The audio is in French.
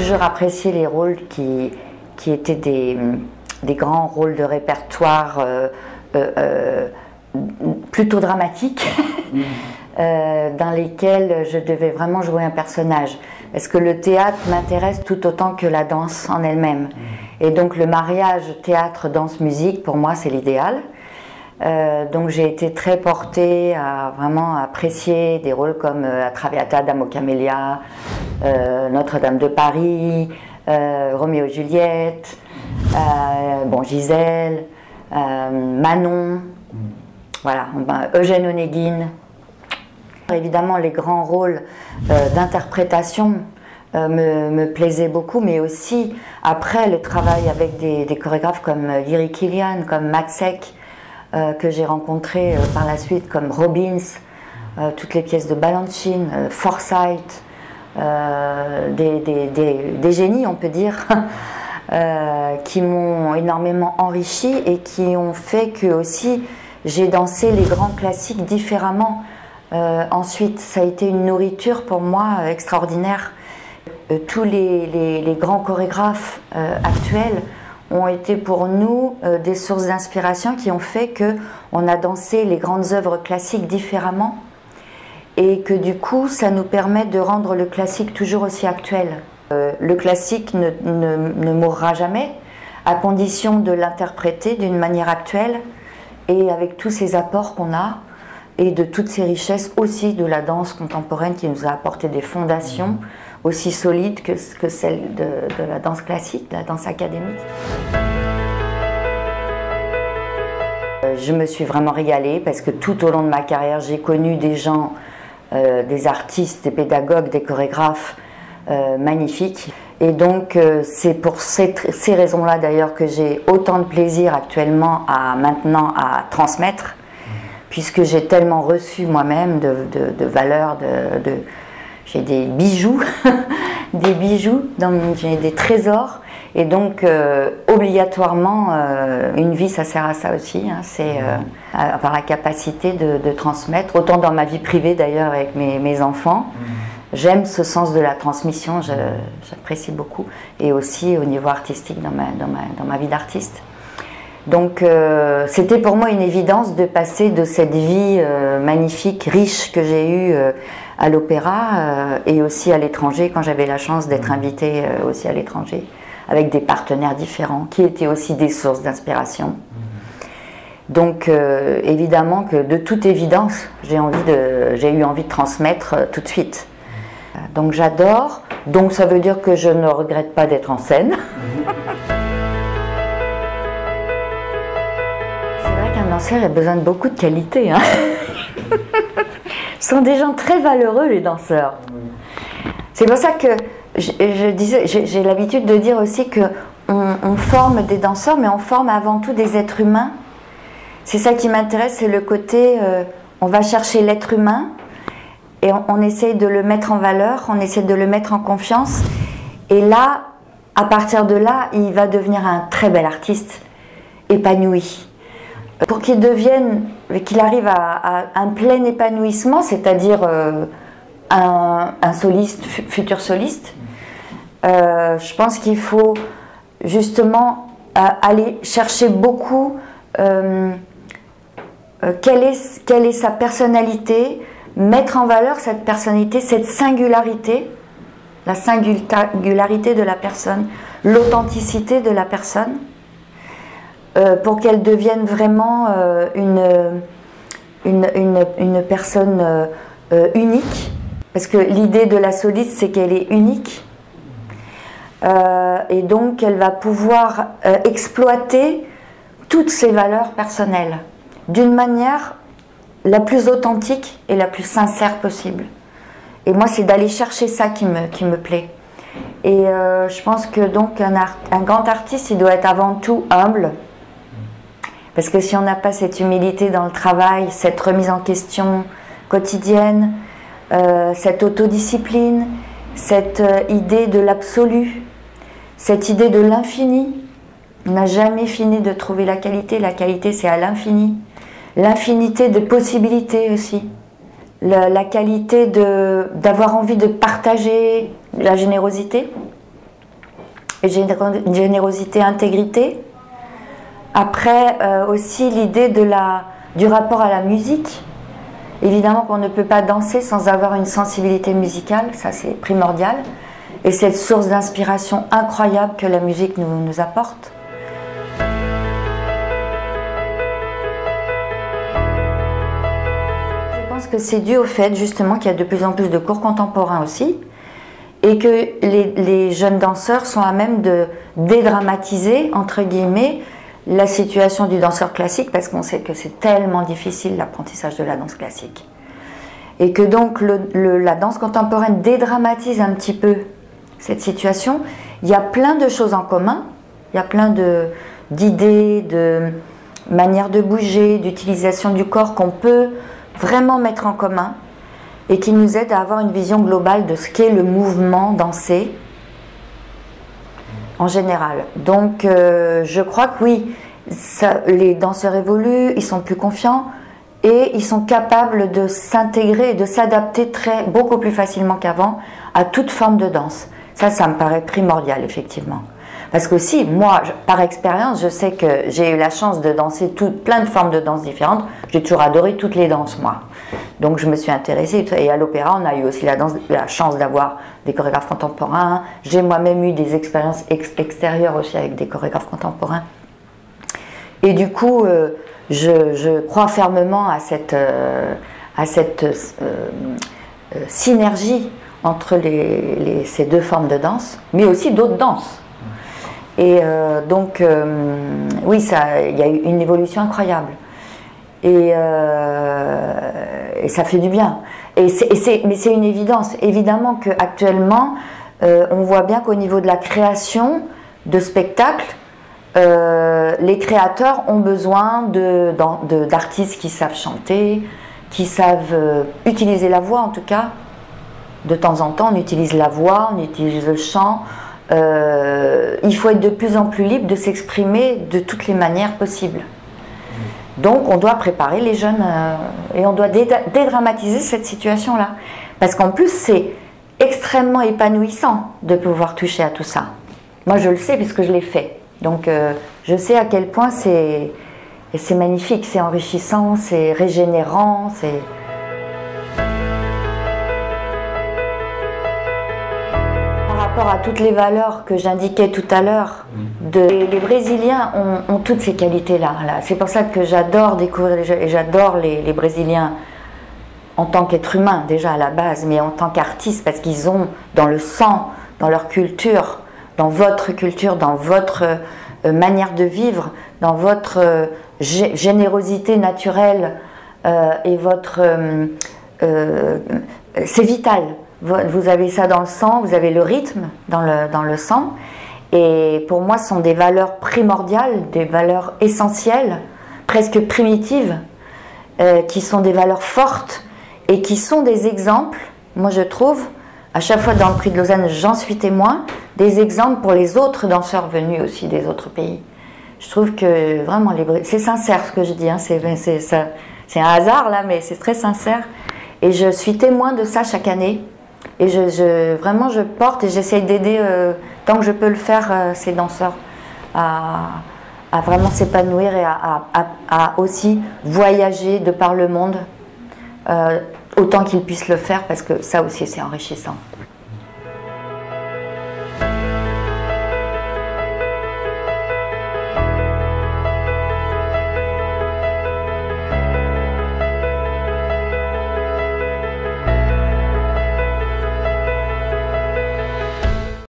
toujours apprécié les rôles qui étaient des grands rôles de répertoire plutôt dramatiques, dans lesquels je devais vraiment jouer un personnage. Parce que le théâtre m'intéresse tout autant que la danse en elle-même. Et donc le mariage théâtre, danse, musique, pour moi, c'est l'idéal. Donc j'ai été très portée à vraiment apprécier des rôles comme La Traviata, Dame aux Camélias, Notre-Dame de Paris, Roméo et Juliette, bon, Gisèle, Manon, voilà, Eugène Onégine. Évidemment, les grands rôles d'interprétation me plaisaient beaucoup, mais aussi après le travail avec des chorégraphes comme Yuri Kilian, comme Matsek, que j'ai rencontré par la suite, comme Robbins, toutes les pièces de Balanchine, Forsyth, des génies, on peut dire, qui m'ont énormément enrichi et qui ont fait que aussi j'ai dansé les grands classiques différemment. Ensuite, ça a été une nourriture pour moi extraordinaire. Tous les grands chorégraphes actuels ont été pour nous des sources d'inspiration qui ont fait qu'on a dansé les grandes œuvres classiques différemment et que du coup ça nous permet de rendre le classique toujours aussi actuel. Le classique ne mourra jamais à condition de l'interpréter d'une manière actuelle et avec tous ces apports qu'on a et de toutes ces richesses aussi de la danse contemporaine qui nous a apporté des fondations aussi solides que celles de la danse classique, de la danse académique. Je me suis vraiment régalée parce que tout au long de ma carrière, j'ai connu des gens, des artistes, des pédagogues, des chorégraphes magnifiques. Et donc c'est pour ces raisons-là d'ailleurs que j'ai autant de plaisir actuellement maintenant à transmettre, puisque j'ai tellement reçu moi-même de valeurs, j'ai des bijoux, des bijoux, j'ai des trésors, et donc obligatoirement, une vie ça sert à ça aussi, hein, c'est avoir la capacité de transmettre, autant dans ma vie privée d'ailleurs avec mes enfants. J'aime ce sens de la transmission, j'apprécie beaucoup, et aussi au niveau artistique dans ma vie d'artiste. Donc c'était pour moi une évidence de passer de cette vie magnifique, riche que j'ai eue à l'opéra et aussi à l'étranger quand j'avais la chance d'être invitée aussi à l'étranger avec des partenaires différents qui étaient aussi des sources d'inspiration. Donc évidemment que de toute évidence j'ai eu envie de transmettre tout de suite. Donc j'adore, donc ça veut dire que je ne regrette pas d'être en scène. Un danseur a besoin de beaucoup de qualité. Hein. Ce sont des gens très valeureux, les danseurs. C'est pour ça que j'ai l'habitude de dire aussi qu'on forme des danseurs, mais on forme avant tout des êtres humains. C'est ça qui m'intéresse, c'est le côté, on va chercher l'être humain et on essaye de le mettre en valeur, on essaie de le mettre en confiance. Et là, à partir de là, il va devenir un très bel artiste, épanoui. Pour qu'il arrive à un plein épanouissement, c'est-à-dire un soliste, futur soliste, je pense qu'il faut justement aller chercher beaucoup quelle est sa personnalité, mettre en valeur cette personnalité, cette singularité, la singularité de la personne, l'authenticité de la personne, pour qu'elle devienne vraiment une personne unique, parce que l'idée de la soliste c'est qu'elle est unique, et donc elle va pouvoir exploiter toutes ses valeurs personnelles d'une manière la plus authentique et la plus sincère possible. Et moi c'est d'aller chercher ça qui me plaît. Et je pense que donc un grand artiste il doit être avant tout humble. Parce que si on n'a pas cette humilité dans le travail, cette remise en question quotidienne, cette autodiscipline, cette idée de l'absolu, cette idée de l'infini, on n'a jamais fini de trouver la qualité c'est à l'infini. L'infinité de possibilités aussi, la qualité d'avoir envie de partager la générosité, et générosité, intégrité. Après, aussi l'idée du rapport à la musique. Évidemment qu'on ne peut pas danser sans avoir une sensibilité musicale, ça c'est primordial. Et cette source d'inspiration incroyable que la musique nous apporte. Je pense que c'est dû au fait justement qu'il y a de plus en plus de cours contemporains aussi, et que les jeunes danseurs sont à même de dédramatiser, entre guillemets, la situation du danseur classique, parce qu'on sait que c'est tellement difficile l'apprentissage de la danse classique. Et que donc la danse contemporaine dédramatise un petit peu cette situation. Il y a plein de choses en commun, il y a plein d'idées, de manières de bouger, d'utilisation du corps qu'on peut vraiment mettre en commun et qui nous aident à avoir une vision globale de ce qu'est le mouvement dansé en général. Donc je crois que oui, les danseurs évoluent, ils sont plus confiants et ils sont capables de s'intégrer et de s'adapter beaucoup plus facilement qu'avant à toute forme de danse. Ça me paraît primordial effectivement. Parce que si, moi, par expérience, je sais que j'ai eu la chance de danser plein de formes de danse différentes. J'ai toujours adoré toutes les danses, moi. Donc je me suis intéressée. Et à l'opéra, on a eu aussi la chance d'avoir des chorégraphes contemporains. J'ai moi-même eu des expériences extérieures aussi avec des chorégraphes contemporains. Et du coup, je crois fermement à cette synergie entre ces deux formes de danse, mais aussi d'autres danses. Et donc, oui, il y a eu une évolution incroyable. Et ça fait du bien. Mais c'est une évidence. Évidemment qu'actuellement, on voit bien qu'au niveau de la création de spectacles, les créateurs ont besoin d'artistes qui savent chanter, qui savent utiliser la voix en tout cas. De temps en temps, on utilise la voix, on utilise le chant. Il faut être de plus en plus libre de s'exprimer de toutes les manières possibles. Donc on doit préparer les jeunes et on doit dédramatiser cette situation-là. Parce qu'en plus c'est extrêmement épanouissant de pouvoir toucher à tout ça. Moi je le sais puisque je l'ai fait. Donc je sais à quel point c'est magnifique, c'est enrichissant, c'est régénérant, c'est... à toutes les valeurs que j'indiquais tout à l'heure, les Brésiliens ont toutes ces qualités-là. C'est pour ça que j'adore découvrir et j'adore les Brésiliens en tant qu'être humain déjà à la base, mais en tant qu'artistes, parce qu'ils ont dans le sang, dans leur culture, dans votre manière de vivre, dans votre générosité naturelle et votre... c'est vital. Vous avez ça dans le sang, vous avez le rythme dans le sang. Et pour moi, ce sont des valeurs primordiales, des valeurs essentielles, presque primitives, qui sont des valeurs fortes et qui sont des exemples, moi je trouve, à chaque fois dans le prix de Lausanne, j'en suis témoin, des exemples pour les autres danseurs venus aussi des autres pays. Je trouve que vraiment, c'est sincère ce que je dis, hein, c'est un hasard là, mais c'est très sincère. Et je suis témoin de ça chaque année. Et vraiment, je porte et j'essaye d'aider, tant que je peux le faire, ces danseurs à vraiment s'épanouir et à aussi voyager de par le monde, autant qu'ils puissent le faire, parce que ça aussi, c'est enrichissant.